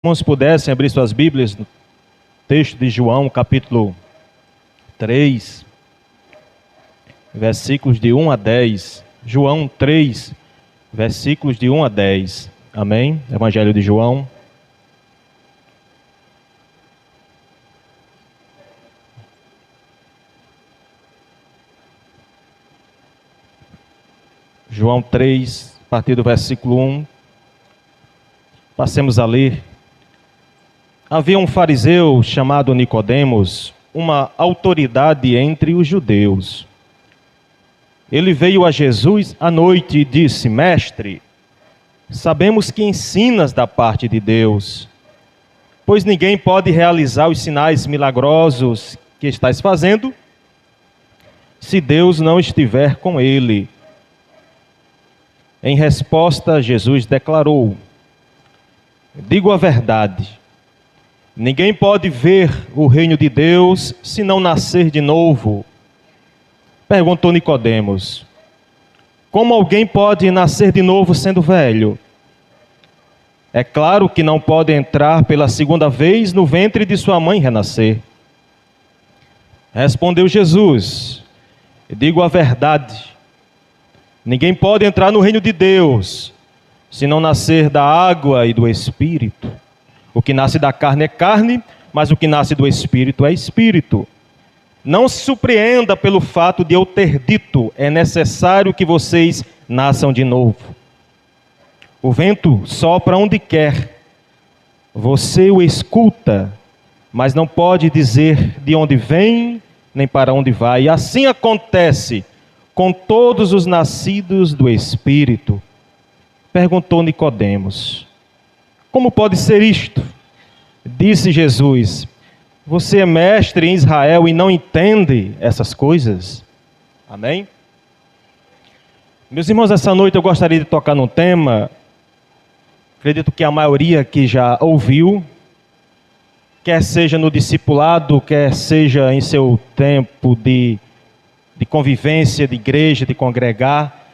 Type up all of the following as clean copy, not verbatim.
Irmãos, pudessem abrir suas Bíblias no texto de João, capítulo 3, versículos de 1 a 10. João 3, versículos de 1 a 10. Amém? Evangelho de João. João 3, a partir do versículo 1. Passemos a ler. Havia um fariseu chamado Nicodemos, uma autoridade entre os judeus. Ele veio a Jesus à noite e disse: Mestre, sabemos que ensinas da parte de Deus, pois ninguém pode realizar os sinais milagrosos que estás fazendo, se Deus não estiver com ele. Em resposta, Jesus declarou: Digo a verdade. Ninguém pode ver o reino de Deus se não nascer de novo. Perguntou Nicodemos: Como alguém pode nascer de novo sendo velho? É claro que não pode entrar pela segunda vez no ventre de sua mãe e renascer. Respondeu Jesus: Digo a verdade. Ninguém pode entrar no reino de Deus se não nascer da água e do Espírito. O que nasce da carne é carne, mas o que nasce do Espírito é Espírito. Não se surpreenda pelo fato de eu ter dito: é necessário que vocês nasçam de novo. O vento sopra onde quer. Você o escuta, mas não pode dizer de onde vem, nem para onde vai. E assim acontece com todos os nascidos do Espírito. Perguntou Nicodemos: Como pode ser isto? Disse Jesus: Você é mestre em Israel e não entende essas coisas? Amém? Meus irmãos, essa noite eu gostaria de tocar num tema, acredito que a maioria aqui já ouviu, quer seja no discipulado, quer seja em seu tempo de convivência, de igreja, de congregar,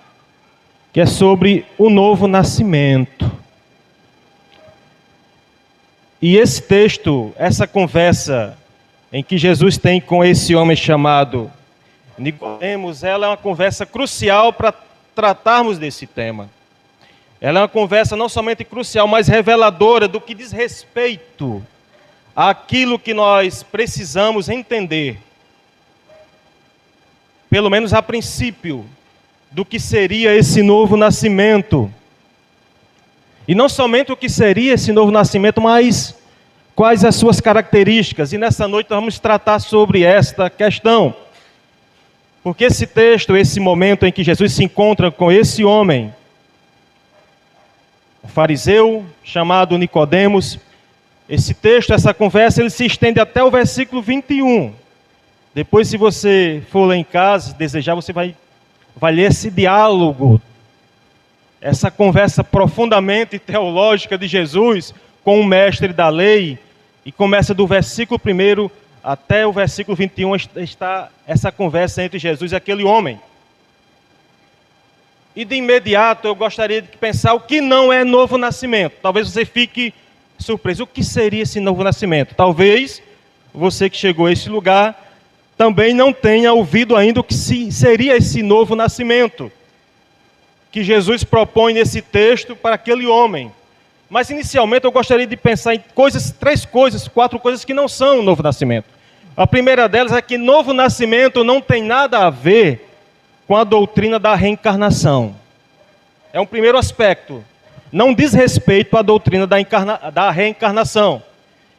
que é sobre o novo nascimento. E esse texto, essa conversa em que Jesus tem com esse homem chamado Nicodemos, ela é uma conversa crucial para tratarmos desse tema. Ela é uma conversa não somente crucial, mas reveladora do que diz respeito àquilo que nós precisamos entender, pelo menos a princípio, do que seria esse novo nascimento. E não somente o que seria esse novo nascimento, mas quais as suas características. E nessa noite nós vamos tratar sobre esta questão. Porque esse texto, esse momento em que Jesus se encontra com esse homem, o fariseu chamado Nicodemos, esse texto, essa conversa, ele se estende até o versículo 21. Depois, se você for lá em casa, desejar, você vai ler esse diálogo, essa conversa profundamente teológica de Jesus com o mestre da lei, e começa do versículo 1 até o versículo 21, está essa conversa entre Jesus e aquele homem. E de imediato eu gostaria de pensar o que não é novo nascimento. Talvez você fique surpreso. O que seria esse novo nascimento? Talvez você que chegou a esse lugar também não tenha ouvido ainda o que seria esse novo nascimento que Jesus propõe nesse texto para aquele homem. Mas inicialmente eu gostaria de pensar em quatro coisas que não são o novo nascimento. A primeira delas é que novo nascimento não tem nada a ver com a doutrina da reencarnação. É um primeiro aspecto. Não diz respeito à doutrina da reencarnação.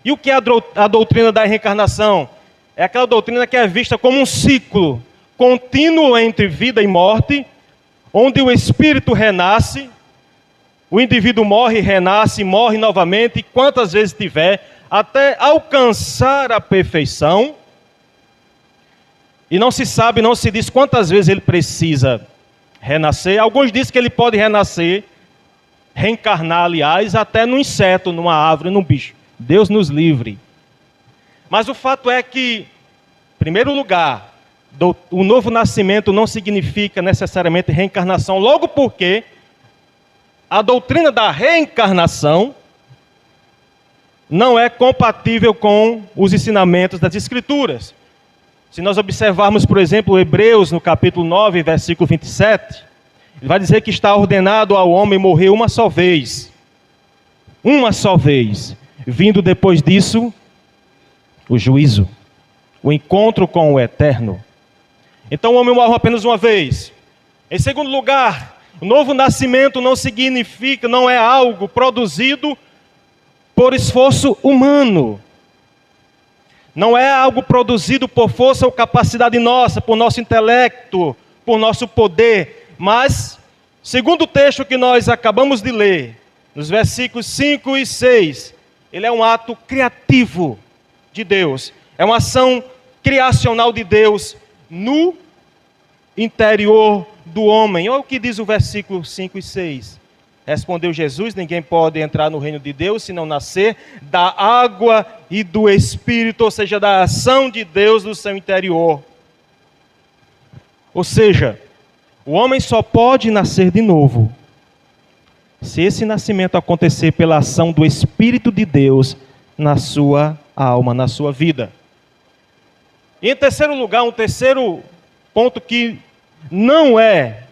E o que é a doutrina da reencarnação? É aquela doutrina que é vista como um ciclo contínuo entre vida e morte, onde o espírito renasce, o indivíduo morre, renasce, morre novamente, quantas vezes tiver, até alcançar a perfeição. E não se sabe, não se diz quantas vezes ele precisa renascer. Alguns dizem que ele pode renascer, reencarnar, aliás, até no inseto, numa árvore, num bicho. Deus nos livre. Mas o fato é que, em primeiro lugar, o novo nascimento não significa necessariamente reencarnação, logo porque a doutrina da reencarnação não é compatível com os ensinamentos das Escrituras. Se nós observarmos, por exemplo, Hebreus, no capítulo 9, versículo 27, ele vai dizer que está ordenado ao homem morrer uma só vez, vindo depois disso o juízo, o encontro com o eterno. Então o homem morre apenas uma vez. Em segundo lugar, o novo nascimento não significa, não é algo produzido por esforço humano. Não é algo produzido por força ou capacidade nossa, por nosso intelecto, por nosso poder. Mas, segundo o texto que nós acabamos de ler, nos versículos 5 e 6, ele é um ato criativo de Deus. É uma ação criacional de Deus no interior do homem. Olha o que diz o versículo 5 e 6. Respondeu Jesus: ninguém pode entrar no reino de Deus se não nascer da água e do Espírito, ou seja, da ação de Deus no seu interior. Ou seja, o homem só pode nascer de novo se esse nascimento acontecer pela ação do Espírito de Deus na sua alma, na sua vida. E em terceiro lugar, um terceiro ponto que não é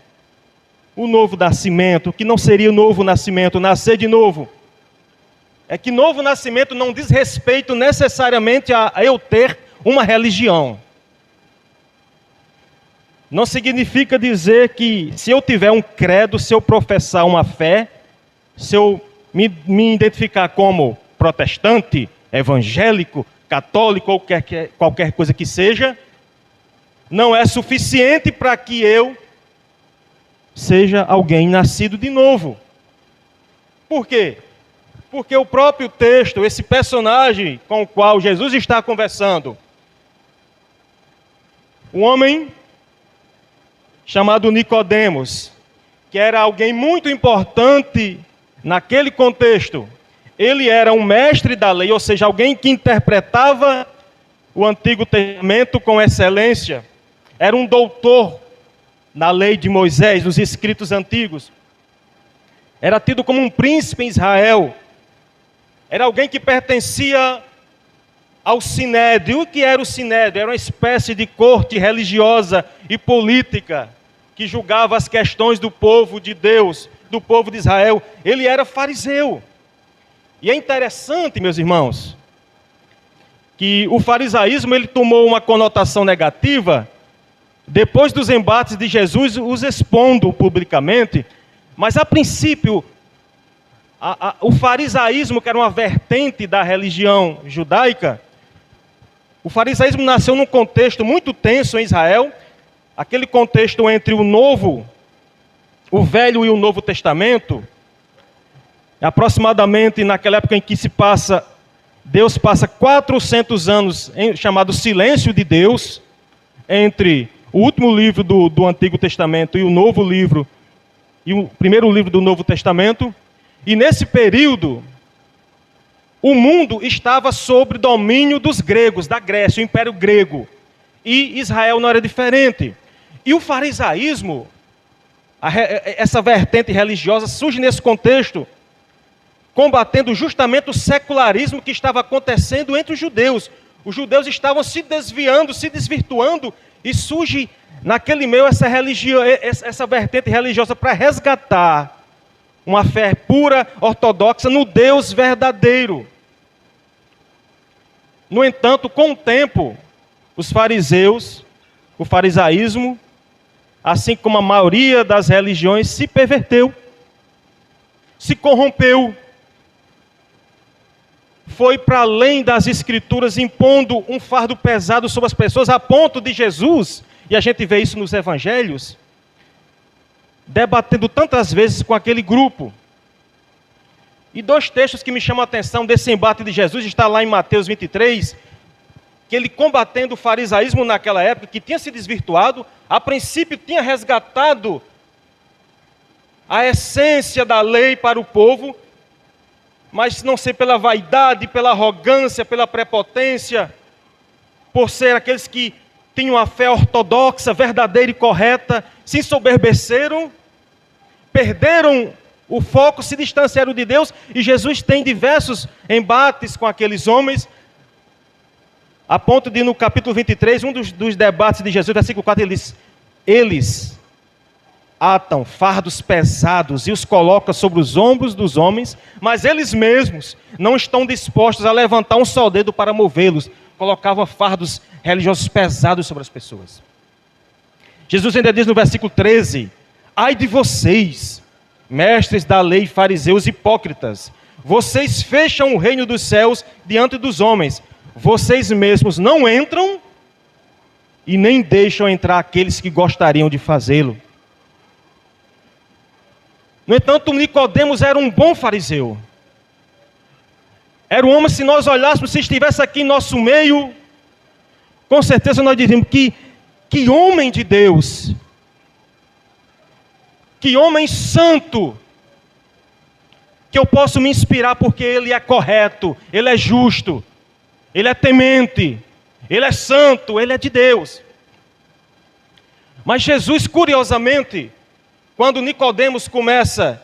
o novo nascimento, que não seria o novo nascimento, nascer de novo, é que novo nascimento não diz respeito necessariamente a eu ter uma religião. Não significa dizer que se eu tiver um credo, se eu professar uma fé, se eu me identificar como protestante, evangélico, católico ou qualquer coisa que seja, não é suficiente para que eu seja alguém nascido de novo. Por quê? Porque o próprio texto, esse personagem com o qual Jesus está conversando, um homem chamado Nicodemos, que era alguém muito importante naquele contexto. Ele era um mestre da lei, ou seja, alguém que interpretava o Antigo Testamento com excelência. Era um doutor na lei de Moisés, nos escritos antigos. Era tido como um príncipe em Israel. Era alguém que pertencia ao Sinédrio. O que era o Sinédrio? Era uma espécie de corte religiosa e política que julgava as questões do povo de Deus, do povo de Israel. Ele era fariseu. E é interessante, meus irmãos, que o farisaísmo ele tomou uma conotação negativa depois dos embates de Jesus, os expondo publicamente. Mas a princípio, o farisaísmo, que era uma vertente da religião judaica, o farisaísmo nasceu num contexto muito tenso em Israel, aquele contexto entre o Velho e o Novo Testamento. Aproximadamente naquela época em que Deus passa 400 anos chamado silêncio de Deus, entre o último livro do Antigo Testamento e o novo livro, e o primeiro livro do Novo Testamento. E nesse período, o mundo estava sob domínio dos gregos, da Grécia, o Império Grego. E Israel não era diferente. E o farisaísmo, essa vertente religiosa, surge nesse contexto, combatendo justamente o secularismo que estava acontecendo entre os judeus. Os judeus estavam se desviando, se desvirtuando, e surge naquele meio essa vertente religiosa para resgatar uma fé pura, ortodoxa, no Deus verdadeiro. No entanto, com o tempo, os fariseus, o farisaísmo, assim como a maioria das religiões, se perverteu, se corrompeu, foi para além das Escrituras, impondo um fardo pesado sobre as pessoas, a ponto de Jesus, e a gente vê isso nos Evangelhos, debatendo tantas vezes com aquele grupo. E dois textos que me chamam a atenção desse embate de Jesus, está lá em Mateus 23, que ele combatendo o farisaísmo naquela época, que tinha se desvirtuado, a princípio tinha resgatado a essência da lei para o povo, mas não ser pela vaidade, pela arrogância, pela prepotência, por ser aqueles que tinham a fé ortodoxa, verdadeira e correta, se ensoberbeceram, perderam O foco se distanciaram de Deus e Jesus tem diversos embates com aqueles homens, a ponto de no capítulo 23, um dos debates de Jesus, versículo 4, eles atam fardos pesados e os colocam sobre os ombros dos homens, mas eles mesmos não estão dispostos a levantar um só dedo para movê-los. Colocavam fardos religiosos pesados sobre as pessoas. Jesus ainda diz no versículo 13, ai de vocês, mestres da lei, fariseus hipócritas, vocês fecham o reino dos céus diante dos homens, vocês mesmos não entram e nem deixam entrar aqueles que gostariam de fazê-lo. No entanto, Nicodemos era um bom fariseu. Era um homem, se nós olhássemos, se estivesse aqui em nosso meio, com certeza nós diríamos que homem de Deus, que homem santo, que eu posso me inspirar porque ele é correto, ele é justo, ele é temente, ele é santo, ele é de Deus. Mas Jesus, curiosamente, quando Nicodemos começa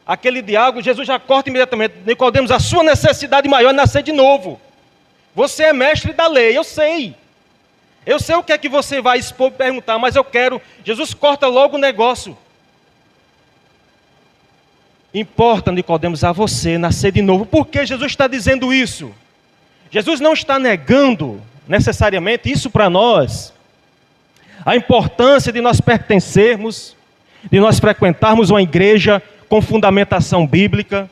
aquele diálogo, Jesus já corta imediatamente. Nicodemos, a sua necessidade maior é nascer de novo. Você é mestre da lei, eu sei. Eu sei o que é que você vai expor e perguntar, mas eu quero. Jesus corta logo o negócio. Importa, Nicodemos, a você nascer de novo. Por que Jesus está dizendo isso? Jesus não está negando necessariamente isso para nós. A importância de nós pertencermos, de nós frequentarmos uma igreja com fundamentação bíblica,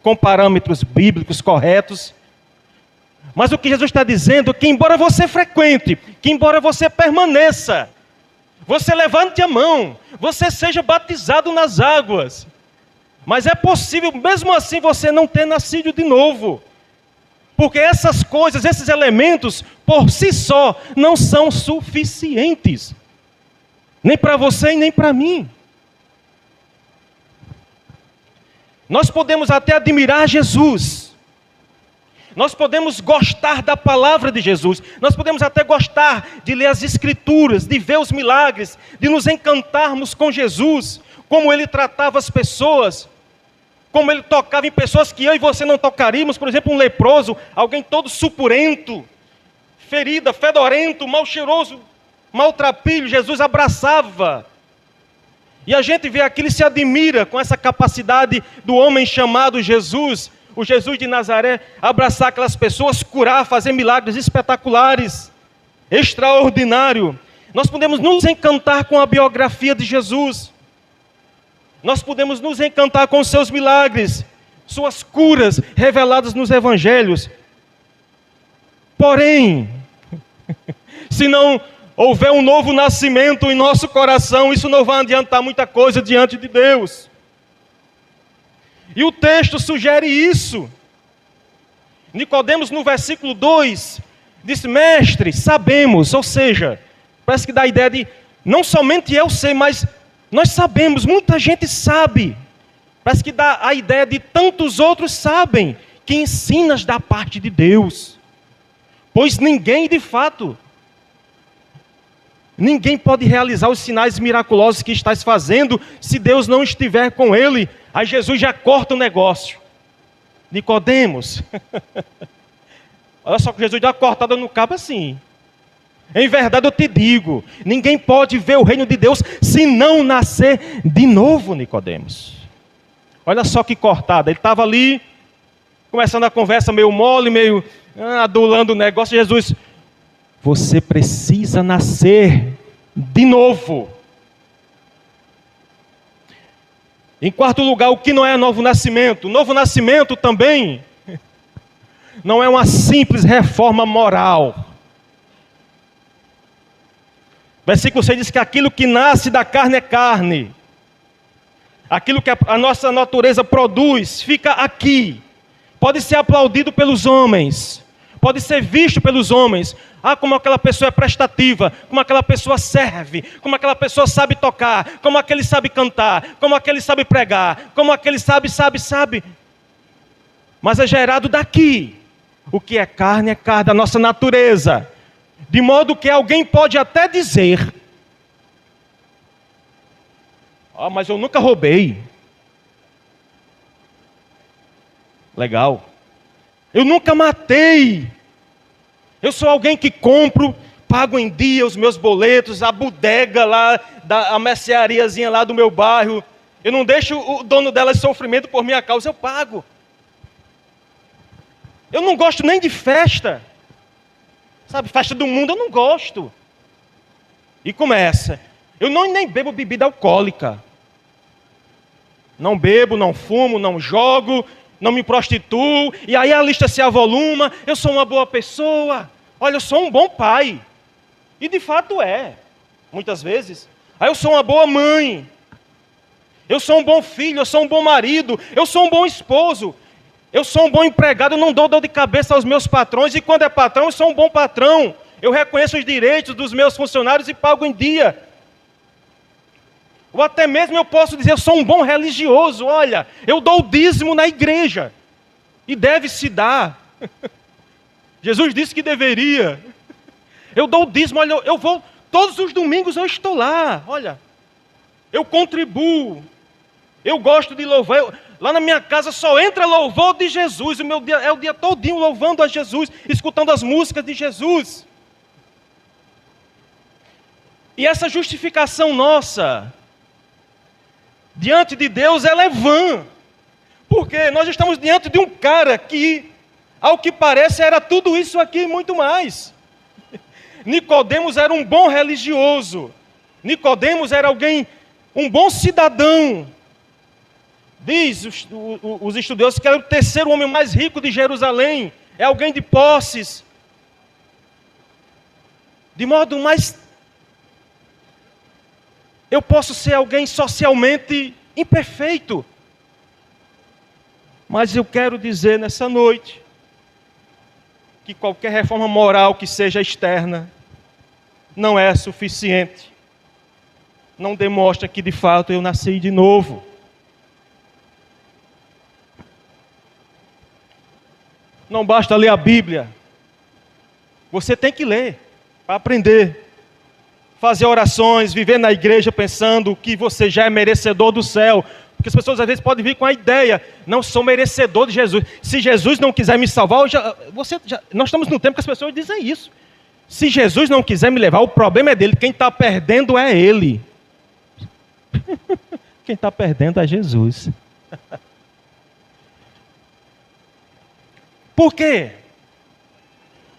com parâmetros bíblicos corretos. Mas o que Jesus está dizendo é que embora você frequente, que embora você permaneça, você levante a mão, você seja batizado nas águas, mas é possível mesmo assim você não ter nascido de novo. Porque essas coisas, esses elementos, por si só, não são suficientes. Nem para você e nem para mim. Nós podemos até admirar Jesus. Nós podemos gostar da palavra de Jesus. Nós podemos até gostar de ler as Escrituras, de ver os milagres, de nos encantarmos com Jesus, como Ele tratava as pessoas, como Ele tocava em pessoas que eu e você não tocaríamos. Por exemplo, um leproso, alguém todo supurento, ferida, fedorento, mal cheiroso, maltrapilho, Jesus abraçava. E a gente vê aquilo e se admira com essa capacidade do homem chamado Jesus, o Jesus de Nazaré, abraçar aquelas pessoas, curar, fazer milagres espetaculares, extraordinário. Nós podemos nos encantar com a biografia de Jesus. Nós podemos nos encantar com os seus milagres, suas curas reveladas nos evangelhos. Porém, se não houver um novo nascimento em nosso coração, isso não vai adiantar muita coisa diante de Deus. E o texto sugere isso. Nicodemos, no versículo 2, disse, mestre, sabemos, ou seja, parece que dá a ideia de, não somente eu sei, mas nós sabemos, muita gente sabe. Parece que dá a ideia de tantos outros sabem, que ensinas da parte de Deus. Pois ninguém, de fato, ninguém pode realizar os sinais miraculosos que estás fazendo, se Deus não estiver com ele. Aí Jesus já corta o negócio. Nicodemos, olha só que Jesus dá uma cortada no cabo assim. Em verdade eu te digo, ninguém pode ver o reino de Deus se não nascer de novo, Nicodemos. Olha só que cortada, ele estava ali, começando a conversa meio mole, meio adulando o negócio. Jesus, você precisa nascer de novo. Em quarto lugar, o que não é novo nascimento? O novo nascimento também não é uma simples reforma moral. Versículo 6 diz que aquilo que nasce da carne é carne. Aquilo que a nossa natureza produz fica aqui. Pode ser aplaudido pelos homens. Pode ser visto pelos homens. Ah, como aquela pessoa é prestativa, como aquela pessoa serve, como aquela pessoa sabe tocar, como aquele sabe cantar, como aquele sabe pregar, como aquele sabe. Mas é gerado daqui. O que é carne, da nossa natureza. De modo que alguém pode até dizer, mas eu nunca roubei, Legal. Eu nunca matei. Eu sou alguém que compro, pago em dia os meus boletos, a bodega lá, a merceariazinha lá do meu bairro. Eu não deixo o dono dela em sofrimento por minha causa, eu pago. Eu não gosto nem de festa. Sabe, festa do mundo eu não gosto. E começa. Eu nem bebo bebida alcoólica. Não bebo, não fumo, não jogo, não me prostituo. E aí a lista se avoluma. Eu sou uma boa pessoa. Olha, eu sou um bom pai. E de fato é. Muitas vezes. Aí eu sou uma boa mãe. Eu sou um bom filho, eu sou um bom marido. Eu sou um bom esposo. Eu sou um bom empregado, eu não dou dor de cabeça aos meus patrões. E quando é patrão, eu sou um bom patrão. Eu reconheço os direitos dos meus funcionários e pago em dia. Ou até mesmo eu posso dizer, eu sou um bom religioso. Olha, eu dou o dízimo na igreja. E deve se dar. Jesus disse que deveria. Eu dou o dízimo, olha, eu vou, todos os domingos eu estou lá. Olha, eu contribuo. Eu gosto de louvar. Lá na minha casa só entra louvor de Jesus. O meu dia é o dia todinho louvando a Jesus, escutando as músicas de Jesus. E essa justificação nossa diante de Deus, ela é vã. Porque nós estamos diante de um cara que, ao que parece, era tudo isso aqui e muito mais. Nicodemos era um bom religioso. Nicodemos era alguém, um bom cidadão. Diz os estudiosos que era o terceiro homem mais rico de Jerusalém. É alguém de posses. De modo mais... Eu posso ser alguém socialmente imperfeito. Mas eu quero dizer nessa noite que qualquer reforma moral que seja externa não é suficiente. Não demonstra que de fato eu nasci de novo. Não basta ler a Bíblia. Você tem que ler para aprender. Fazer orações, viver na igreja pensando que você já é merecedor do céu. Porque as pessoas às vezes podem vir com a ideia, não sou merecedor de Jesus. Se Jesus não quiser me salvar, nós estamos num tempo que as pessoas dizem isso. Se Jesus não quiser me levar, o problema é dele. Quem está perdendo é ele. Quem está perdendo é Jesus. Por quê?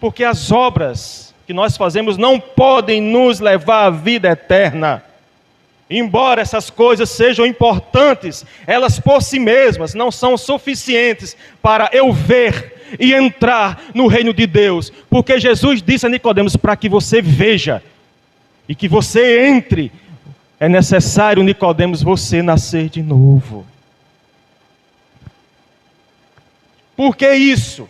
Porque as obras que nós fazemos não podem nos levar à vida eterna. Embora essas coisas sejam importantes, elas por si mesmas não são suficientes para eu ver e entrar no reino de Deus. Porque Jesus disse a Nicodemos, para que você veja e que você entre, é necessário, Nicodemos, você nascer de novo. Por que isso?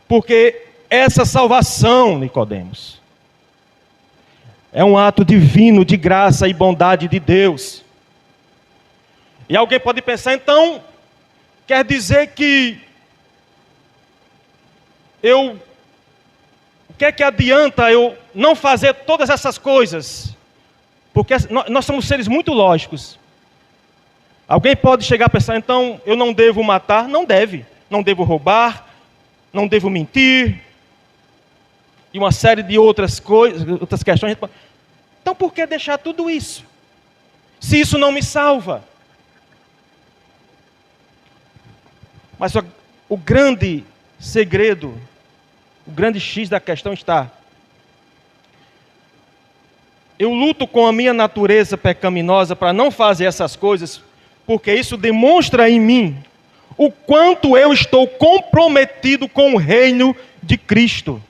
Porque essa salvação, Nicodemos, é um ato divino de graça e bondade de Deus. E alguém pode pensar, então, quer dizer que o que é que adianta eu não fazer todas essas coisas? Porque nós somos seres muito lógicos. Alguém pode chegar a pensar, então, eu não devo matar? Não deve. Não devo roubar, não devo mentir, e uma série de outras coisas, outras questões. Então por que deixar tudo isso? Se isso não me salva. Mas o grande segredo, o grande X da questão está: eu luto com a minha natureza pecaminosa para não fazer essas coisas, porque isso demonstra em mim o quanto eu estou comprometido com o reino de Cristo.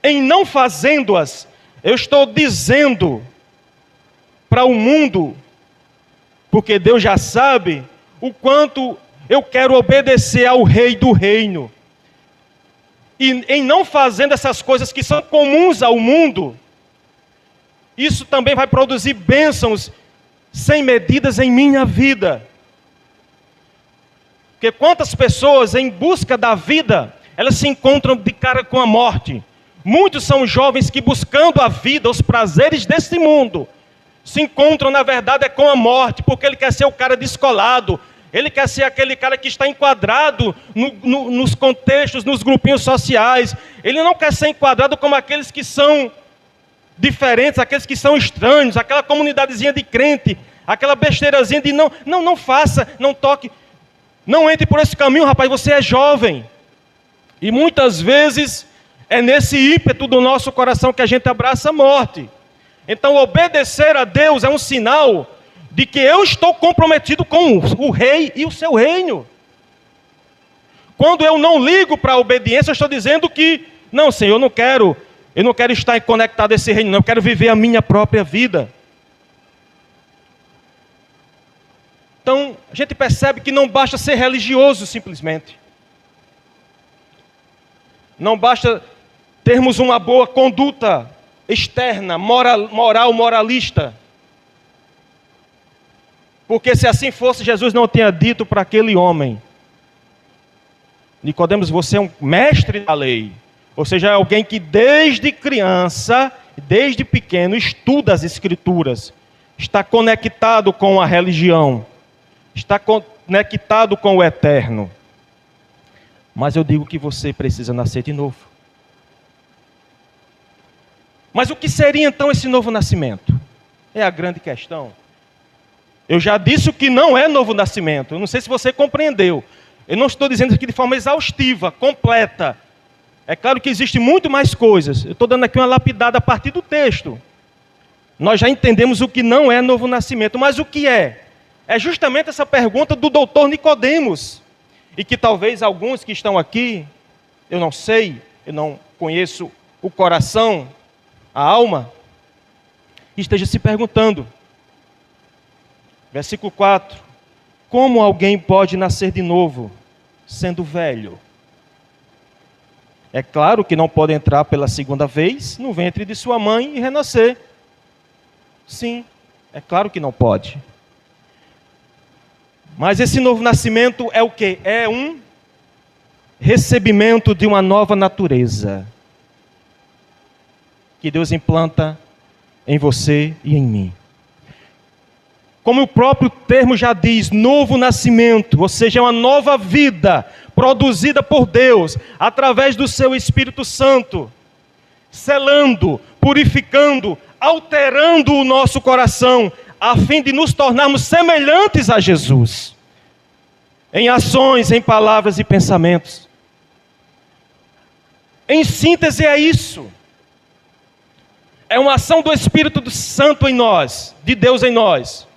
Em não fazendo-as, eu estou dizendo para o mundo, porque Deus já sabe, o quanto eu quero obedecer ao Rei do Reino. E em não fazendo essas coisas que são comuns ao mundo, isso também vai produzir bênçãos sem medidas em minha vida. Porque quantas pessoas em busca da vida, elas se encontram de cara com a morte. Muitos são jovens que, buscando a vida, os prazeres desse mundo, se encontram, na verdade, com a morte, porque ele quer ser o cara descolado, Ele quer ser aquele cara que está enquadrado nos contextos, nos grupinhos sociais. Ele não quer ser enquadrado como aqueles que são diferentes, aqueles que são estranhos, aquela comunidadezinha de crente, aquela besteirazinha de não faça, não toque. Não entre por esse caminho, rapaz, você é jovem. E muitas vezes é nesse ímpeto do nosso coração que a gente abraça a morte. Então obedecer a Deus é um sinal de que eu estou comprometido com o rei e o seu reino. Quando eu não ligo para a obediência, eu estou dizendo que, não, Senhor, eu não quero estar conectado a esse reino, não, eu quero viver a minha própria vida. Então, a gente percebe que não basta ser religioso simplesmente. Não basta termos uma boa conduta externa, moralista. Porque se assim fosse, Jesus não tinha dito para aquele homem: Nicodemos, você é um mestre da lei. Ou seja, é alguém que desde criança, desde pequeno, estuda as Escrituras. Está conectado com a religião. Está conectado com o eterno. Mas eu digo que você precisa nascer de novo. Mas o que seria então esse novo nascimento? É a grande questão. Eu já disse o que não é novo nascimento. Eu não sei se você compreendeu. Eu não estou dizendo aqui de forma exaustiva, completa. É claro que existe muito mais coisas. Eu estou dando aqui uma lapidada a partir do texto. Nós já entendemos o que não é novo nascimento. Mas o que é? É justamente essa pergunta do doutor Nicodemos. E que talvez alguns que estão aqui, eu não sei, eu não conheço o coração, a alma, esteja se perguntando. Versículo 4. Como alguém pode nascer de novo, sendo velho? É claro que não pode entrar pela segunda vez no ventre de sua mãe e renascer. Sim, é claro que não pode. Mas esse novo nascimento é o quê? É um recebimento de uma nova natureza que Deus implanta em você e em mim. Como o próprio termo já diz, novo nascimento, ou seja, é uma nova vida produzida por Deus, através do seu Espírito Santo, selando, purificando, alterando o nosso coração, a fim de nos tornarmos semelhantes a Jesus, em ações, em palavras e pensamentos. Em síntese é isso. É uma ação do Espírito Santo em nós, de Deus em nós,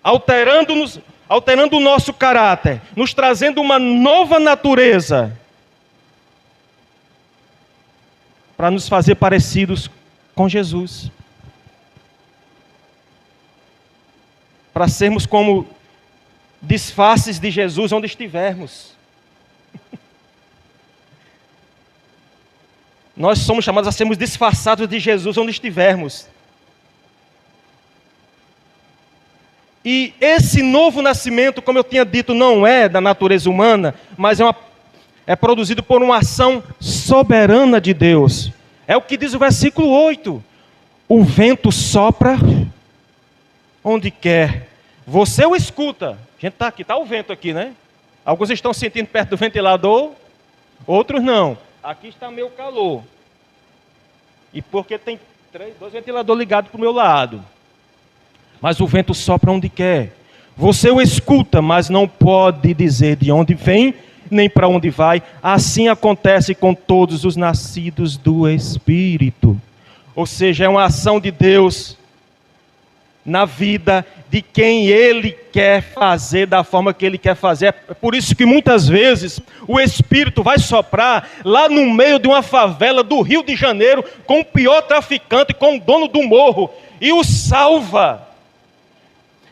alterando o nosso caráter, nos trazendo uma nova natureza, para nos fazer parecidos com Jesus. Para sermos como disfarces de Jesus onde estivermos. Nós somos chamados a sermos disfarçados de Jesus onde estivermos. E esse novo nascimento, como eu tinha dito, não é da natureza humana, mas é produzido por uma ação soberana de Deus. É o que diz o versículo 8. O vento sopra onde quer. Você o escuta. A gente está aqui, está o vento aqui, né? Alguns estão sentindo perto do ventilador, outros não. Aqui está meu calor. E porque tem 2 ventiladores ligados para o meu lado. Mas o vento sopra onde quer. Você o escuta, mas não pode dizer de onde vem, nem para onde vai. Assim acontece com todos os nascidos do Espírito. Ou seja, é uma ação de Deus na vida de quem Ele quer fazer, da forma que Ele quer fazer. É por isso que muitas vezes o Espírito vai soprar lá no meio de uma favela do Rio de Janeiro, com o pior traficante, com o dono do morro, e o salva.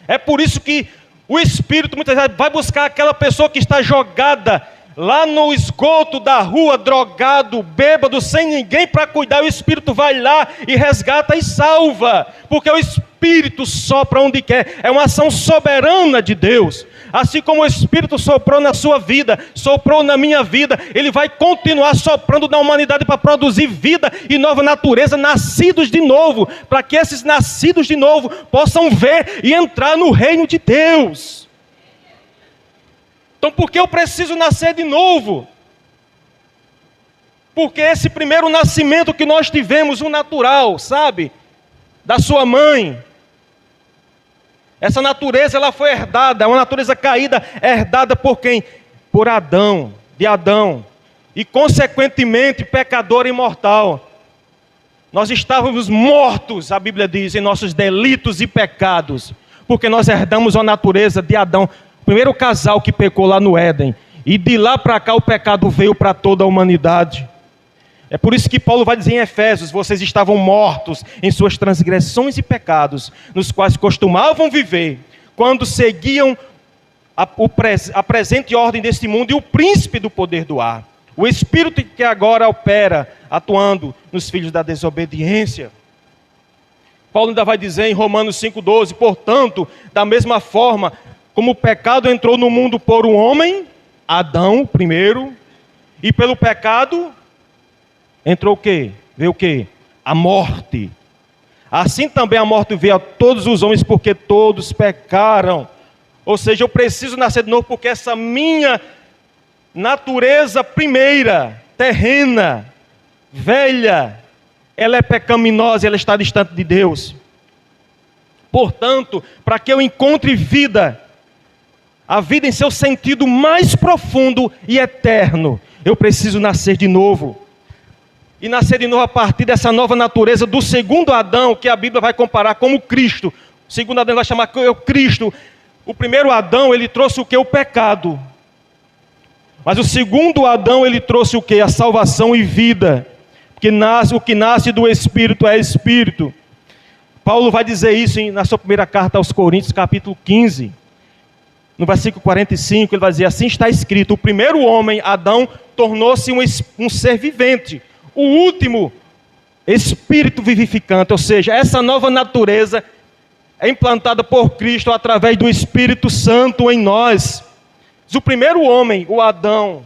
É por isso que o Espírito muitas vezes vai buscar aquela pessoa que está jogada lá no esgoto da rua, drogado, bêbado, sem ninguém para cuidar. O Espírito vai lá e resgata e salva, porque o Espírito sopra onde quer. É uma ação soberana de Deus. Assim como o Espírito soprou na sua vida, soprou na minha vida, Ele vai continuar soprando na humanidade para produzir vida e nova natureza, nascidos de novo, para que esses nascidos de novo possam ver e entrar no reino de Deus. Então por que eu preciso nascer de novo? Porque esse primeiro nascimento que nós tivemos, o natural, sabe? Da sua mãe. Essa natureza, ela foi herdada, é uma natureza caída, herdada por quem? Por Adão, de Adão. E consequentemente, pecador e mortal. Nós estávamos mortos, a Bíblia diz, em nossos delitos e pecados. Porque nós herdamos a natureza de Adão. O primeiro casal que pecou lá no Éden. E de lá para cá o pecado veio para toda a humanidade. É por isso que Paulo vai dizer em Efésios: vocês estavam mortos em suas transgressões e pecados, nos quais costumavam viver, quando seguiam a presente ordem deste mundo e o príncipe do poder do ar, o espírito que agora opera, atuando nos filhos da desobediência. Paulo ainda vai dizer em Romanos 5,12: portanto, da mesma forma como o pecado entrou no mundo por um homem, Adão primeiro, e pelo pecado entrou o quê? Veio o quê? A morte. Assim também a morte veio a todos os homens, porque todos pecaram. Ou seja, eu preciso nascer de novo, porque essa minha natureza primeira, terrena, velha, ela é pecaminosa, ela está distante de Deus. Portanto, para que eu encontre vida, a vida em seu sentido mais profundo e eterno, eu preciso nascer de novo. E nascer de novo a partir dessa nova natureza do segundo Adão, que a Bíblia vai comparar como Cristo. O segundo Adão vai chamar de Cristo. O primeiro Adão, ele trouxe o que? O pecado. Mas o segundo Adão, ele trouxe o que? A salvação e vida. Porque o que nasce do Espírito é Espírito. Paulo vai dizer isso na sua primeira carta aos Coríntios, capítulo 15. No versículo 45, ele vai dizer: assim está escrito, o primeiro homem, Adão, tornou-se um ser vivente. O último, espírito vivificante. Ou seja, essa nova natureza é implantada por Cristo através do Espírito Santo em nós. O primeiro homem, o Adão,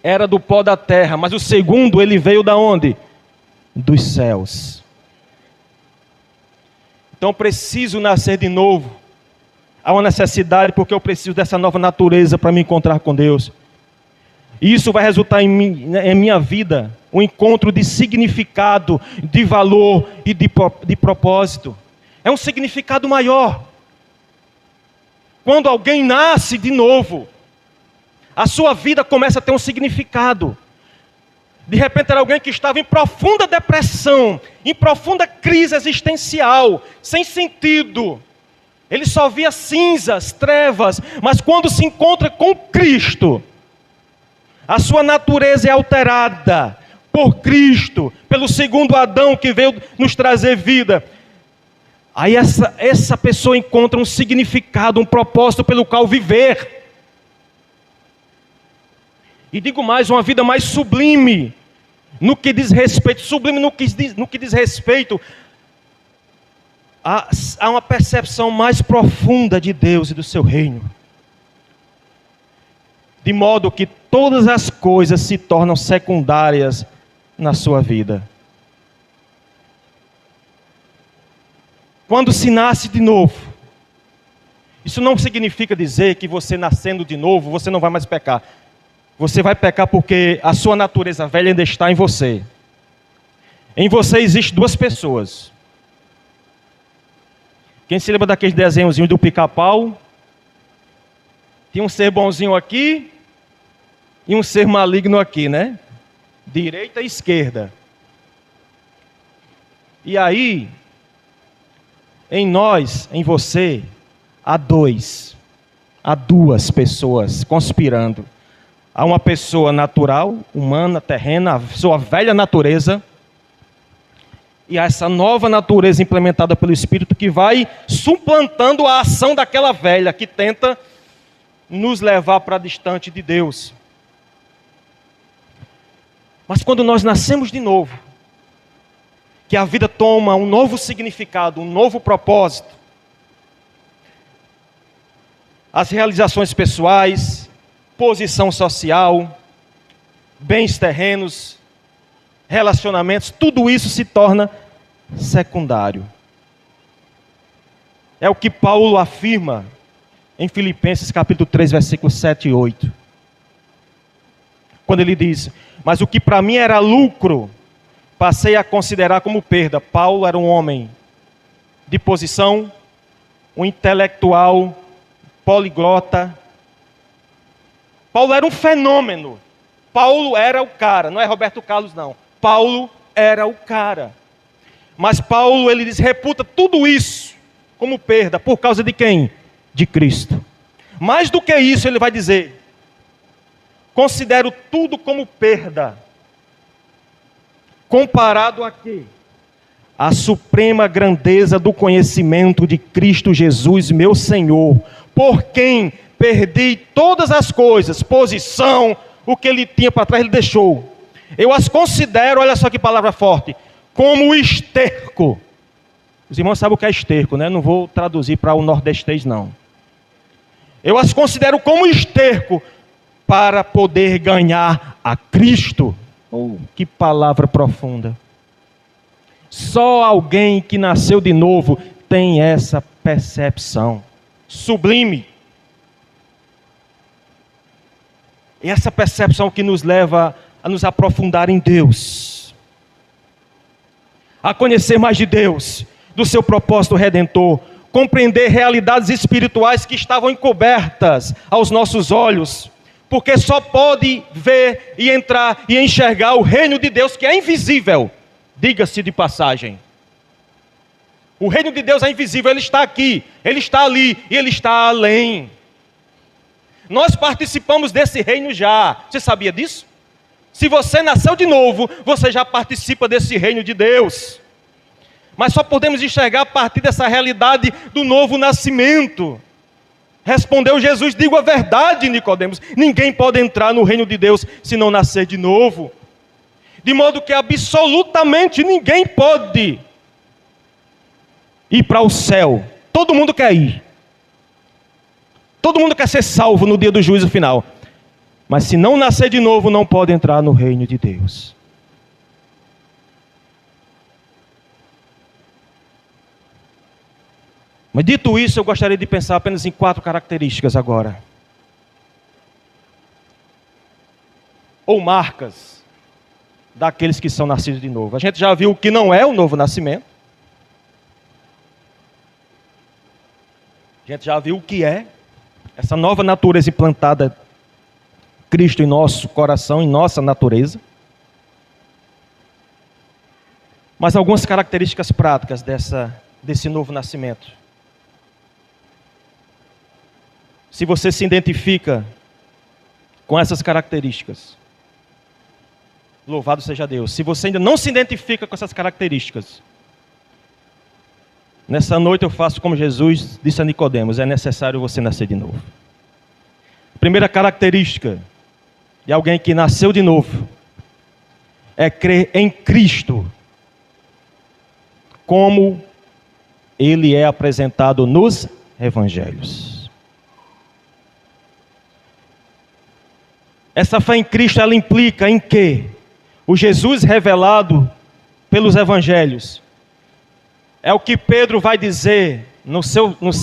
era do pó da terra, mas o segundo, ele veio da onde? Dos céus. Então eu preciso nascer de novo. Há uma necessidade, porque eu preciso dessa nova natureza para me encontrar com Deus. E isso vai resultar em minha vida um encontro de significado, de valor e de propósito. É um significado maior. Quando alguém nasce de novo, a sua vida começa a ter um significado. De repente era alguém que estava em profunda depressão, em profunda crise existencial, sem sentido. Ele só via cinzas, trevas, mas quando se encontra com Cristo, a sua natureza é alterada por Cristo, pelo segundo Adão que veio nos trazer vida. Aí essa pessoa encontra um significado, um propósito pelo qual viver. E digo mais, uma vida mais sublime, no que diz respeito, no que diz respeito a uma percepção mais profunda de Deus e do seu reino. De modo que todas as coisas se tornam secundárias na sua vida. Quando se nasce de novo, isso não significa dizer que você nascendo de novo, você não vai mais pecar. Você vai pecar porque a sua natureza velha ainda está em você. Em você existem duas pessoas. Quem se lembra daqueles desenhozinhos do Pica-Pau? Tinha um ser bonzinho aqui e um ser maligno aqui, né? Direita e esquerda. E aí, em nós, em você, há duas pessoas conspirando. Há uma pessoa natural, humana, terrena, a sua velha natureza, e há essa nova natureza implementada pelo Espírito que vai suplantando a ação daquela velha que tenta nos levar para distante de Deus. Mas quando nós nascemos de novo, que a vida toma um novo significado, um novo propósito, as realizações pessoais, posição social, bens terrenos, relacionamentos, tudo isso se torna secundário. É o que Paulo afirma em Filipenses capítulo 3, versículos 7 e 8. Quando ele diz: mas o que para mim era lucro, passei a considerar como perda. Paulo era um homem de posição, um intelectual, poliglota. Paulo era um fenômeno. Paulo era o cara, não é Roberto Carlos não. Paulo era o cara. Mas Paulo, ele diz, reputa tudo isso como perda. Por causa de quem? De Cristo. Mais do que isso, ele vai dizer: considero tudo como perda, comparado a quê? A suprema grandeza do conhecimento de Cristo Jesus, meu Senhor, por quem perdi todas as coisas, posição, o que ele tinha para trás, ele deixou. Eu as considero, olha só que palavra forte, como esterco. Os irmãos sabem o que é esterco, né? Não vou traduzir para o nordestês, não. Eu as considero como esterco para poder ganhar a Cristo. Oh, que palavra profunda. Só alguém que nasceu de novo tem essa percepção sublime. E essa percepção que nos leva a nos aprofundar em Deus, a conhecer mais de Deus, do seu propósito redentor, compreender realidades espirituais que estavam encobertas aos nossos olhos, porque só pode ver e entrar e enxergar o reino de Deus, que é invisível, diga-se de passagem. O reino de Deus é invisível, ele está aqui, ele está ali e ele está além. Nós participamos desse reino já. Você sabia disso? Se você nasceu de novo, você já participa desse reino de Deus. Mas só podemos enxergar a partir dessa realidade do novo nascimento. Respondeu Jesus: digo a verdade, Nicodemos, ninguém pode entrar no reino de Deus se não nascer de novo. De modo que absolutamente ninguém pode ir para o céu. Todo mundo quer ir. Todo mundo quer ser salvo no dia do juízo final. Mas se não nascer de novo, não pode entrar no reino de Deus. Mas dito isso, eu gostaria de pensar apenas em 4 características agora. Ou marcas daqueles que são nascidos de novo. A gente já viu o que não é o novo nascimento. A gente já viu o que é essa nova natureza implantada, Cristo em nosso coração, em nossa natureza. Mas algumas características práticas desse novo nascimento. Se você se identifica com essas características, louvado seja Deus. Se você ainda não se identifica com essas características, nessa noite eu faço como Jesus disse a Nicodemos: é necessário você nascer de novo. A primeira característica de alguém que nasceu de novo é crer em Cristo como Ele é apresentado nos Evangelhos. Essa fé em Cristo, ela implica em que o Jesus revelado pelos Evangelhos é o que Pedro vai dizer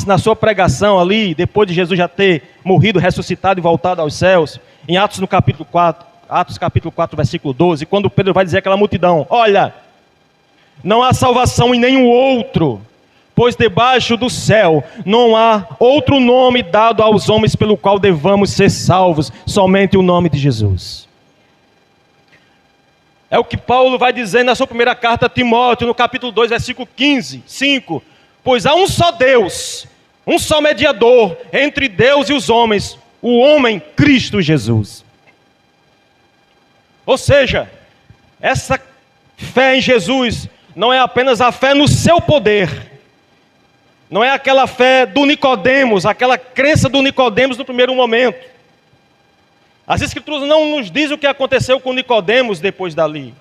na sua pregação ali, depois de Jesus já ter morrido, ressuscitado e voltado aos céus, em Atos capítulo 4, versículo 12, quando Pedro vai dizer àquela multidão: olha, não há salvação em nenhum outro, pois debaixo do céu não há outro nome dado aos homens pelo qual devamos ser salvos, somente o nome de Jesus. É o que Paulo vai dizer na sua primeira carta a Timóteo, no capítulo 2, versículo 15, 5. Pois há um só Deus, um só mediador entre Deus e os homens, o homem Cristo Jesus. Ou seja, essa fé em Jesus não é apenas a fé no seu poder, não é aquela fé do Nicodemos, aquela crença do Nicodemos no primeiro momento. As Escrituras não nos dizem o que aconteceu com Nicodemos depois dali.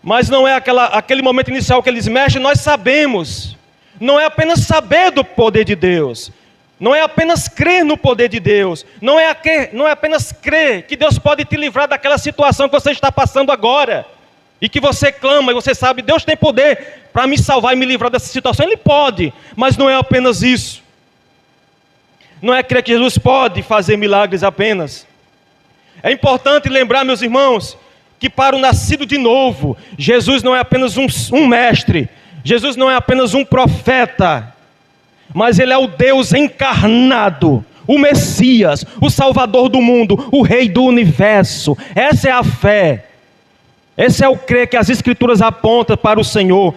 Mas não é aquele momento inicial que eles mexem, nós sabemos. Não é apenas saber do poder de Deus. Não é apenas crer no poder de Deus. Não é apenas crer que Deus pode te livrar daquela situação que você está passando agora. e que você clama, e você sabe, Deus tem poder para me salvar e me livrar dessa situação. Ele pode, mas não é apenas isso. Não é crer que Jesus pode fazer milagres apenas. É importante lembrar, meus irmãos, que para o nascido de novo, Jesus não é apenas um mestre, Jesus não é apenas um profeta, mas Ele é o Deus encarnado, o Messias, o Salvador do mundo, o Rei do universo. Essa é a fé, esse é o crer que as Escrituras apontam para o Senhor.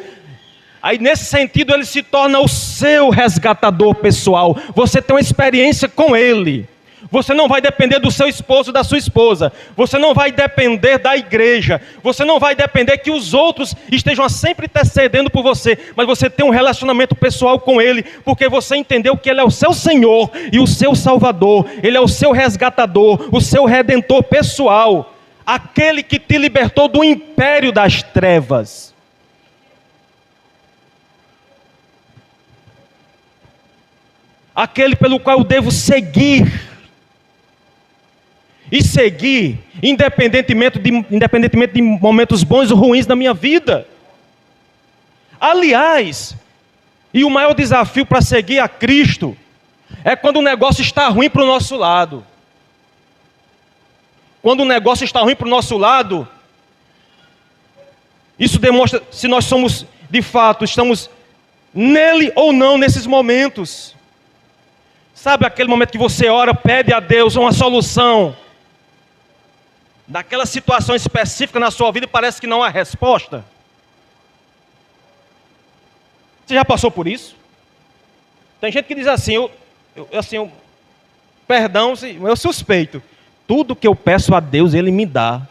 Aí nesse sentido Ele se torna o seu resgatador pessoal. Você tem uma experiência com Ele. Você não vai depender do seu esposo, da sua esposa. Você não vai depender da igreja. Você não vai depender que os outros estejam sempre intercedendo por você. Mas você tem um relacionamento pessoal com Ele, porque você entendeu que Ele é o seu Senhor e o seu Salvador. Ele é o seu resgatador, o seu redentor pessoal. Aquele que te libertou do império das trevas. Aquele pelo qual eu devo seguir. E seguir, independentemente de momentos bons ou ruins na minha vida. Aliás, e o maior desafio para seguir a Cristo é quando o negócio está ruim para o nosso lado. Quando o negócio está ruim para o nosso lado, isso demonstra se nós somos, de fato, estamos nele ou não nesses momentos. Sabe aquele momento que você ora, pede a Deus uma solução daquela situação específica na sua vida e parece que não há resposta? Você já passou por isso? Tem gente que diz assim, perdão, eu suspeito. Tudo que eu peço a Deus, Ele me dá.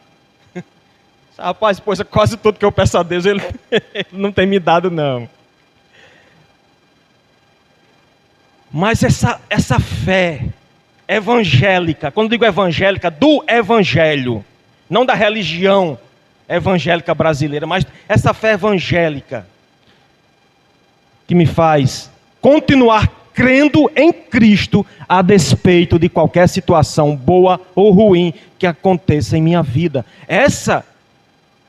Rapaz, pois quase tudo que eu peço a Deus, Ele não tem me dado não. Mas essa fé evangélica, quando digo evangélica, do evangelho, não da religião evangélica brasileira, mas essa fé evangélica que me faz continuar crendo em Cristo a despeito de qualquer situação boa ou ruim que aconteça em minha vida.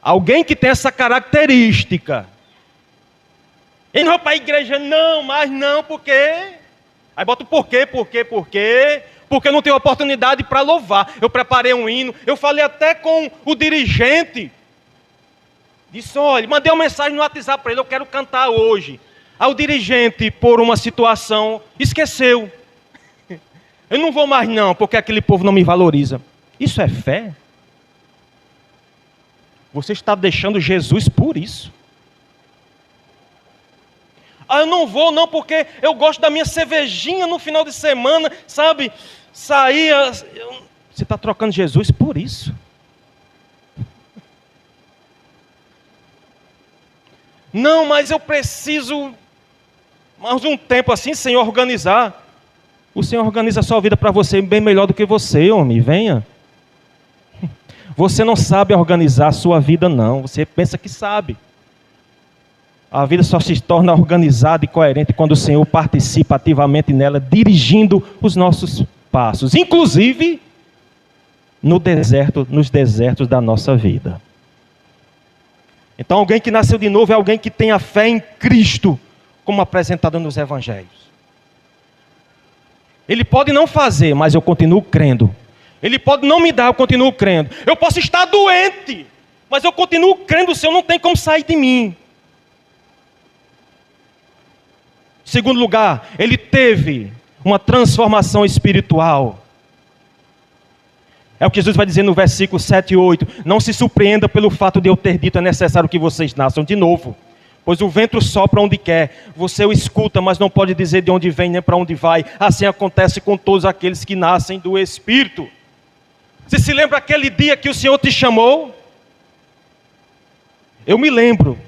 Alguém que tem essa característica. Ele não vai para a igreja, não, mas não, por quê? Aí bota o porquê, porque não tenho oportunidade para louvar. Eu preparei um hino, eu falei até com o dirigente. Disse, olha, mandei uma mensagem no WhatsApp para ele, eu quero cantar hoje. Aí o dirigente, por uma situação, esqueceu. Eu não vou mais não, porque aquele povo não me valoriza. Isso é fé? Você está deixando Jesus por isso. Eu não vou não, porque eu gosto da minha cervejinha no final de semana, sabe? Você está trocando Jesus por isso. Não, mas eu preciso mais um tempo assim, sem organizar. O Senhor organiza a sua vida para você bem melhor do que você, homem, venha. Você não sabe organizar a sua vida não, você pensa que sabe. A vida só se torna organizada e coerente quando o Senhor participa ativamente nela, dirigindo os nossos passos, inclusive nos desertos da nossa vida. Então, alguém que nasceu de novo é alguém que tem a fé em Cristo, como apresentado nos Evangelhos. Ele pode não fazer, mas eu continuo crendo. Ele pode não me dar, eu continuo crendo. Eu posso estar doente, mas eu continuo crendo, o Senhor não tem como sair de mim. Segundo lugar, ele teve uma transformação espiritual. É o que Jesus vai dizer no versículo 7 e 8. Não se surpreenda pelo fato de eu ter dito, é necessário que vocês nasçam de novo. Pois o vento sopra onde quer. Você o escuta, mas não pode dizer de onde vem nem para onde vai. Assim acontece com todos aqueles que nascem do Espírito. Você se lembra aquele dia que o Senhor te chamou? Eu lembro.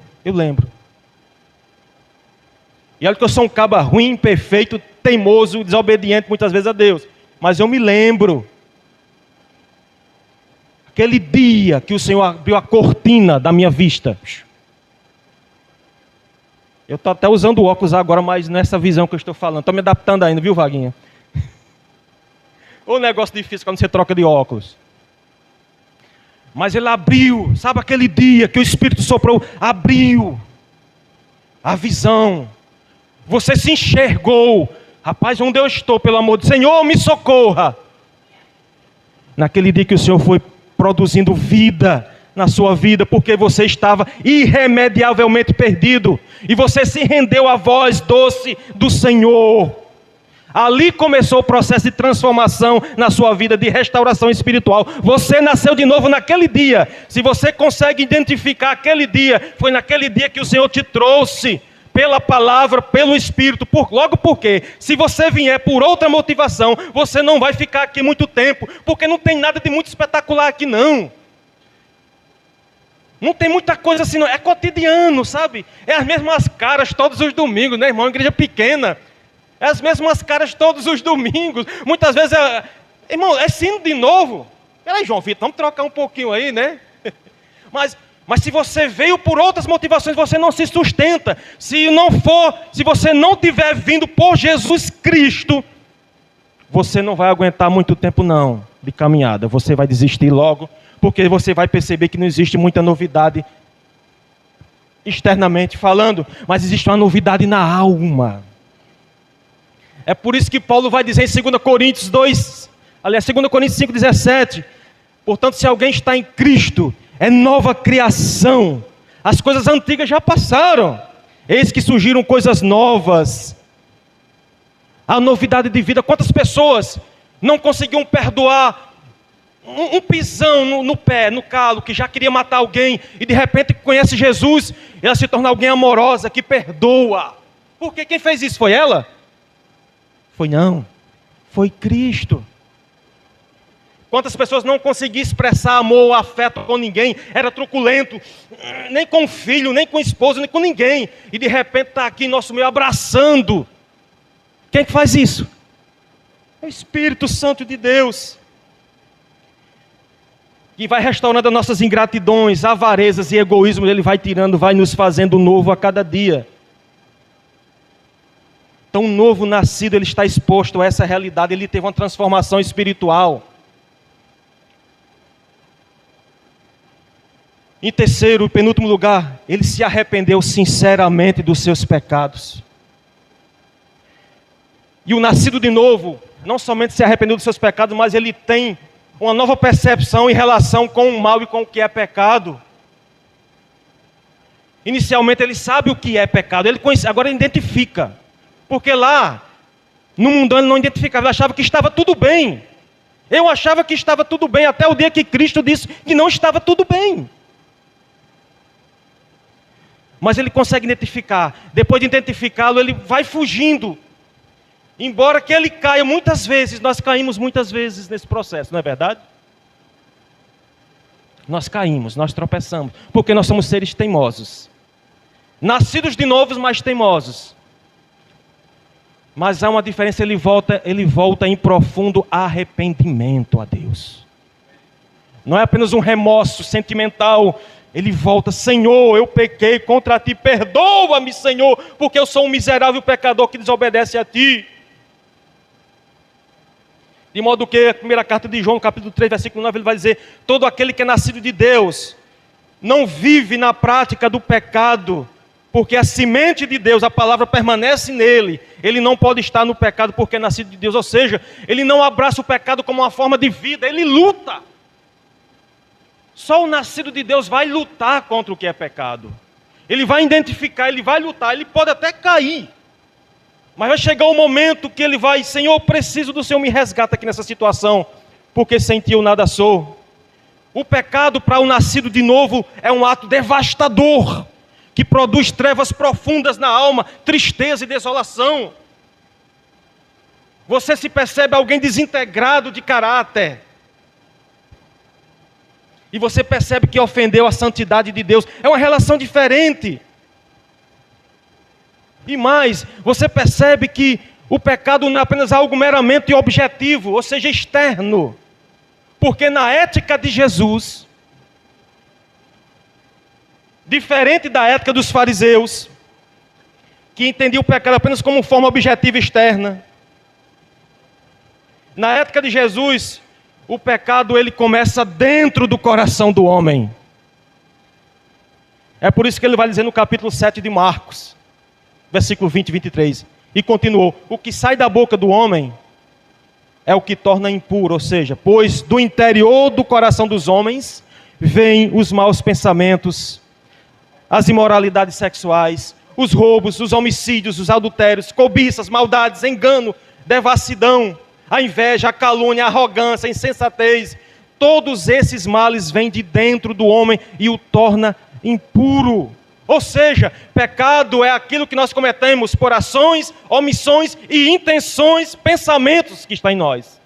E olha que eu sou um caba ruim, imperfeito, teimoso, desobediente muitas vezes a Deus. Mas eu me lembro. Aquele dia que o Senhor abriu a cortina da minha vista. Eu estou até usando óculos agora, mas nessa visão que eu estou falando. Estou me adaptando ainda, viu, Vaguinha? Ô negócio difícil quando você troca de óculos. Mas ele abriu, sabe aquele dia que o Espírito soprou, abriu a visão. Você se enxergou. Rapaz, onde eu estou, pelo amor de Deus, Senhor, me socorra. Naquele dia que o Senhor foi produzindo vida na sua vida, porque você estava irremediavelmente perdido, e você se rendeu à voz doce do Senhor. Ali começou o processo de transformação na sua vida, de restauração espiritual. Você nasceu de novo naquele dia. Se você consegue identificar aquele dia, foi naquele dia que o Senhor te trouxe, pela palavra, pelo Espírito. Logo porque, se você vier por outra motivação, você não vai ficar aqui muito tempo, porque não tem nada de muito espetacular aqui não. Não tem muita coisa assim não, é cotidiano, sabe? É as mesmas caras todos os domingos, né, irmão? Igreja pequena. É as mesmas caras todos os domingos. Muitas vezes, irmão, é sino de novo. Peraí, João Vitor, vamos trocar um pouquinho aí, né? Mas se você veio por outras motivações, você não se sustenta. Se você não tiver vindo por Jesus Cristo, você não vai aguentar muito tempo não, de caminhada. Você vai desistir logo, porque você vai perceber que não existe muita novidade externamente falando, mas existe uma novidade na alma. É por isso que Paulo vai dizer em 2 Coríntios 2, aliás, 2 Coríntios 5,17, portanto, se alguém está em Cristo, é nova criação, as coisas antigas já passaram, eis que surgiram coisas novas, a novidade de vida. Quantas pessoas não conseguiam perdoar um pisão no pé, no calo, que já queria matar alguém, e de repente conhece Jesus, e ela se torna alguém amorosa, que perdoa. Porque quem fez isso foi ela? Foi não, foi Cristo. Quantas pessoas não conseguiam expressar amor ou afeto com ninguém, era truculento, nem com o filho, nem com a esposa, nem com ninguém, e de repente está aqui em nosso meio abraçando. Quem é que faz isso? É o Espírito Santo de Deus, que vai restaurando as nossas ingratidões, avarezas e egoísmos. Ele vai tirando, vai nos fazendo novo a cada dia. Então, um novo nascido, ele está exposto a essa realidade, ele teve uma transformação espiritual. Em terceiro e penúltimo lugar, ele se arrependeu sinceramente dos seus pecados. E o nascido de novo, não somente se arrependeu dos seus pecados, mas ele tem uma nova percepção em relação com o mal e com o que é pecado. Inicialmente ele sabe o que é pecado, ele conhece, agora ele identifica. Porque lá, no mundano, ele não identificava, ele achava que estava tudo bem. Eu achava que estava tudo bem, até o dia que Cristo disse que não estava tudo bem. Mas ele consegue identificar. Depois de identificá-lo, ele vai fugindo. Embora que ele caia muitas vezes, nós caímos muitas vezes nesse processo, não é verdade? Nós caímos, nós tropeçamos, porque nós somos seres teimosos. Nascidos de novos, mas teimosos. Mas há uma diferença, ele volta em profundo arrependimento a Deus. Não é apenas um remorso sentimental. Ele volta, Senhor, eu pequei contra ti, perdoa-me, Senhor, porque eu sou um miserável pecador que desobedece a ti. De modo que a primeira carta de João, capítulo 3, versículo 9, ele vai dizer, todo aquele que é nascido de Deus, não vive na prática do pecado, porque a semente de Deus, a palavra permanece nele. Ele não pode estar no pecado porque é nascido de Deus. Ou seja, ele não abraça o pecado como uma forma de vida, ele luta. Só o nascido de Deus vai lutar contra o que é pecado. Ele vai identificar, ele vai lutar, ele pode até cair. Mas vai chegar um momento que ele vai, Senhor, eu preciso do Senhor, me resgata aqui nessa situação, porque sem ti eu nada sou. O pecado para o nascido de novo é um ato devastador, que produz trevas profundas na alma, tristeza e desolação. Você se percebe alguém desintegrado de caráter. E você percebe que ofendeu a santidade de Deus. É uma relação diferente. E mais, você percebe que o pecado não é apenas algo meramente objetivo, ou seja, externo. Porque na ética de Jesus, diferente da ética dos fariseus, que entendiam o pecado apenas como forma objetiva externa, na ética de Jesus, o pecado ele começa dentro do coração do homem. É por isso que ele vai dizer no capítulo 7 de Marcos, versículo 20 e 23. E continuou: o que sai da boca do homem é o que torna impuro, ou seja, pois do interior do coração dos homens vêm os maus pensamentos, as imoralidades sexuais, os roubos, os homicídios, os adultérios, cobiças, maldades, engano, devassidão, a inveja, a calúnia, a arrogância, a insensatez. Todos esses males vêm de dentro do homem e o torna impuro. Ou seja, pecado é aquilo que nós cometemos por ações, omissões e intenções, pensamentos que estão em nós.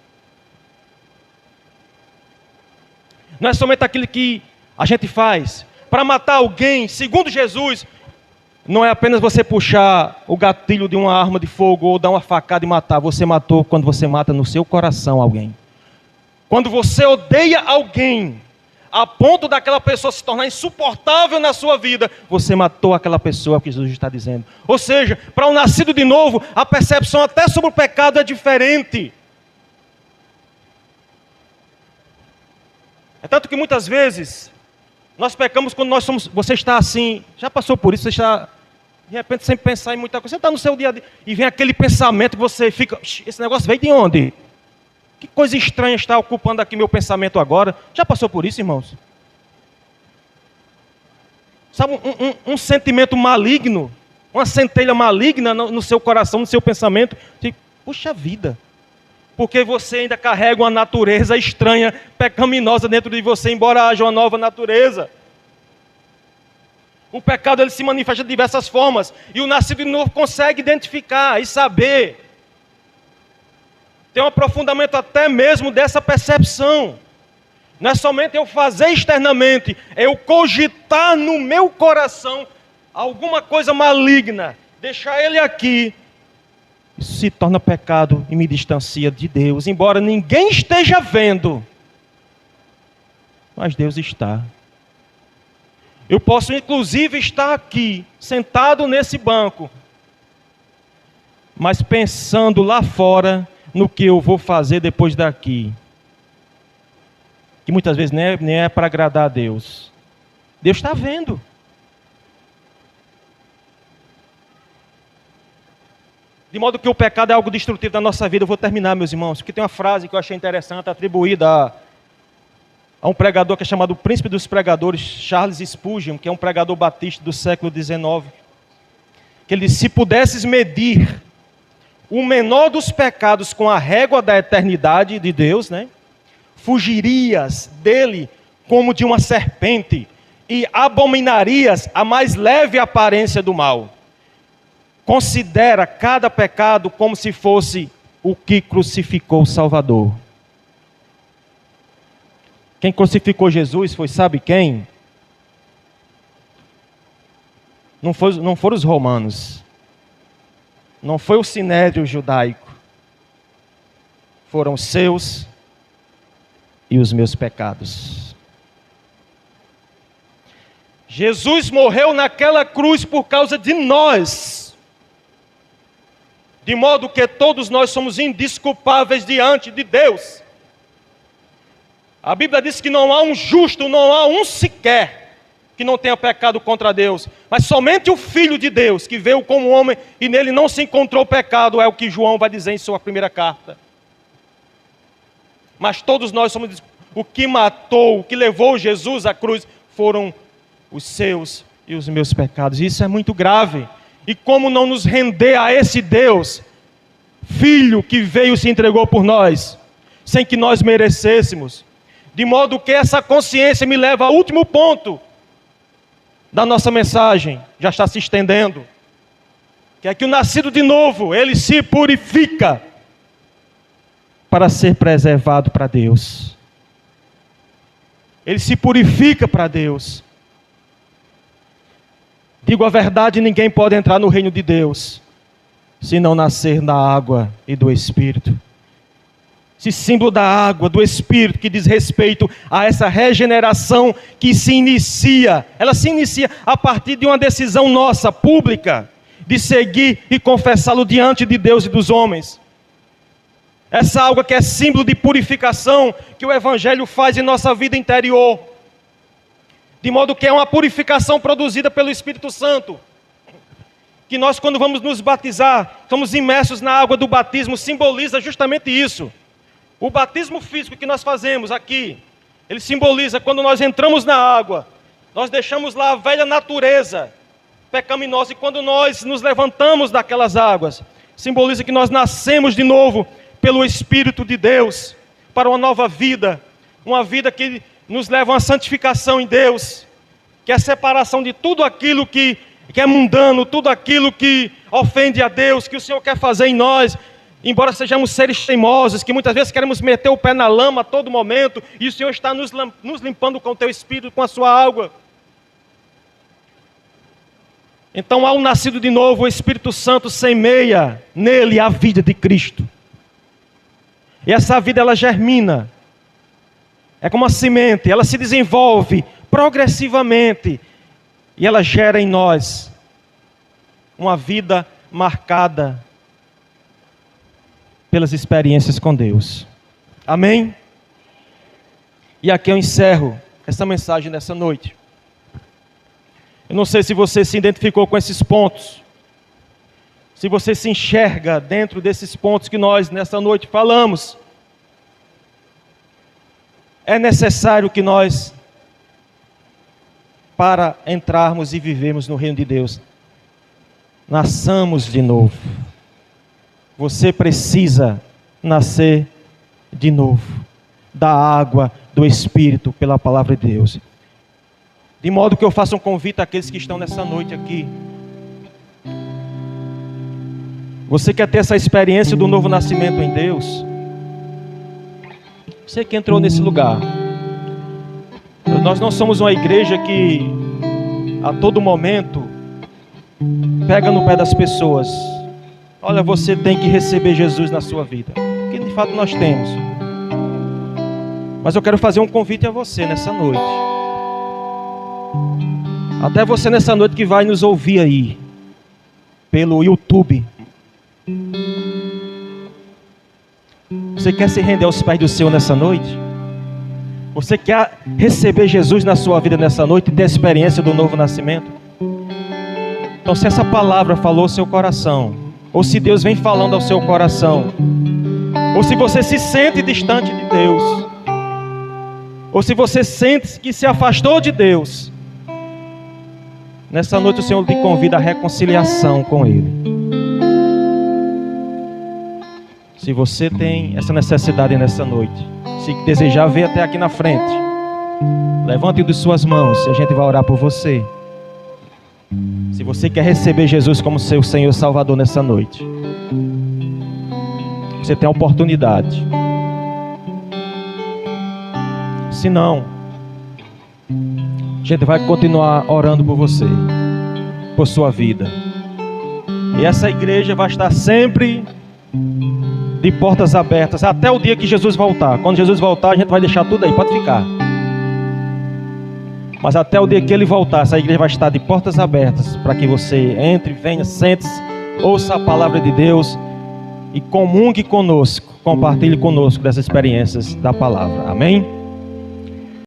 Não é somente aquilo que a gente faz. Para matar alguém, segundo Jesus, não é apenas você puxar o gatilho de uma arma de fogo ou dar uma facada e matar. Você matou quando você mata no seu coração alguém. Quando você odeia alguém, a ponto daquela pessoa se tornar insuportável na sua vida, você matou aquela pessoa, que Jesus está dizendo. Ou seja, para um nascido de novo, a percepção até sobre o pecado é diferente. É tanto que muitas vezes nós pecamos quando nós somos. Você está assim, já passou por isso, você está de repente sem pensar em muita coisa. Você está no seu dia a dia e vem aquele pensamento que você fica: esse negócio veio de onde? Que coisa estranha está ocupando aqui meu pensamento agora. Já passou por isso, irmãos? Sabe, um sentimento maligno, uma centelha maligna no seu coração, no seu pensamento. Puxa vida, porque você ainda carrega uma natureza estranha, pecaminosa dentro de você, embora haja uma nova natureza. O pecado ele se manifesta de diversas formas, e o nascido de novo consegue identificar e saber. Tem um aprofundamento até mesmo dessa percepção. Não é somente eu fazer externamente, é eu cogitar no meu coração alguma coisa maligna, deixar ele aqui. Isso se torna pecado e me distancia de Deus, embora ninguém esteja vendo. Mas Deus está. Eu posso inclusive estar aqui, sentado nesse banco, mas pensando lá fora no que eu vou fazer depois daqui. Que muitas vezes nem é para agradar a Deus. Deus está vendo. De modo que o pecado é algo destrutivo da nossa vida. Eu vou terminar, meus irmãos, porque tem uma frase que eu achei interessante, atribuída a um pregador que é chamado o Príncipe dos Pregadores, Charles Spurgeon, que é um pregador batista do século XIX. Que ele disse: se pudesses medir o menor dos pecados com a régua da eternidade de Deus, né, fugirias dele como de uma serpente e abominarias a mais leve aparência do mal. Considera cada pecado como se fosse o que crucificou o Salvador. Quem crucificou Jesus foi, sabe quem? Não foram os romanos. Não foi o sinédrio judaico. Foram os seus e os meus pecados. Jesus morreu naquela cruz por causa de nós. De modo que todos nós somos indesculpáveis diante de Deus. A Bíblia diz que não há um justo, não há um sequer que não tenha pecado contra Deus, mas somente o Filho de Deus, que veio como homem e nele não se encontrou pecado, é o que João vai dizer em sua primeira carta. Mas todos nós somos, o que matou, o que levou Jesus à cruz, foram os seus e os meus pecados. Isso é muito grave. E como não nos render a esse Deus, Filho que veio e se entregou por nós, sem que nós merecêssemos, de modo que essa consciência me leva ao último ponto da nossa mensagem, já está se estendendo, que é que o nascido de novo, ele se purifica para ser preservado para Deus. Ele se purifica para Deus. Digo a verdade, ninguém pode entrar no reino de Deus se não nascer da água e do Espírito. Esse símbolo da água, do Espírito, que diz respeito a essa regeneração que se inicia. Ela se inicia a partir de uma decisão nossa, pública, de seguir e confessá-lo diante de Deus e dos homens. Essa água que é símbolo de purificação que o Evangelho faz em nossa vida interior. De modo que é uma purificação produzida pelo Espírito Santo. Que nós, quando vamos nos batizar, somos imersos na água do batismo, simboliza justamente isso. O batismo físico que nós fazemos aqui, ele simboliza quando nós entramos na água, nós deixamos lá a velha natureza pecaminosa, e quando nós nos levantamos daquelas águas, simboliza que nós nascemos de novo pelo Espírito de Deus, para uma nova vida, uma vida que nos leva a uma santificação em Deus, que é a separação de tudo aquilo que é mundano, tudo aquilo que ofende a Deus, que o Senhor quer fazer em nós, embora sejamos seres teimosos, que muitas vezes queremos meter o pé na lama a todo momento, e o Senhor está nos limpando com o teu Espírito, com a sua água. Então, ao nascido de novo, o Espírito Santo semeia nele a vida de Cristo. E essa vida, ela germina. É como uma semente, ela se desenvolve progressivamente. E ela gera em nós uma vida marcada pelas experiências com Deus. Amém? E aqui eu encerro essa mensagem nessa noite. Eu não sei se você se identificou com esses pontos. Se você se enxerga dentro desses pontos que nós nessa noite falamos. É necessário que nós, para entrarmos e vivermos no reino de Deus, nasçamos de novo. Você precisa nascer de novo, da água do Espírito, pela palavra de Deus. De modo que eu faça um convite àqueles que estão nessa noite aqui. Você quer ter essa experiência do novo nascimento em Deus? Você que entrou nesse lugar. Nós não somos uma igreja que a todo momento pega no pé das pessoas. Olha, você tem que receber Jesus na sua vida. Que de fato nós temos. Mas eu quero fazer um convite a você nessa noite. Até você nessa noite que vai nos ouvir aí pelo YouTube. Você quer se render aos pés do Senhor nessa noite? Você quer receber Jesus na sua vida nessa noite e ter a experiência do novo nascimento? Então, se essa palavra falou ao seu coração, ou se Deus vem falando ao seu coração, ou se você se sente distante de Deus, ou se você sente que se afastou de Deus, nessa noite o Senhor lhe convida à reconciliação com Ele. Se você tem essa necessidade nessa noite, se desejar vir até aqui na frente, levante de suas mãos e a gente vai orar por você. Se você quer receber Jesus como seu Senhor e Salvador nessa noite, você tem a oportunidade. Se não, a gente vai continuar orando por você, por sua vida. E essa igreja vai estar sempre de portas abertas até o dia que Jesus voltar. Quando Jesus voltar, a gente vai deixar tudo aí, pode ficar. Mas até o dia que Ele voltar, essa igreja vai estar de portas abertas para que você entre, venha, sente-se, ouça a palavra de Deus e comungue conosco, compartilhe conosco dessas experiências da palavra. Amém?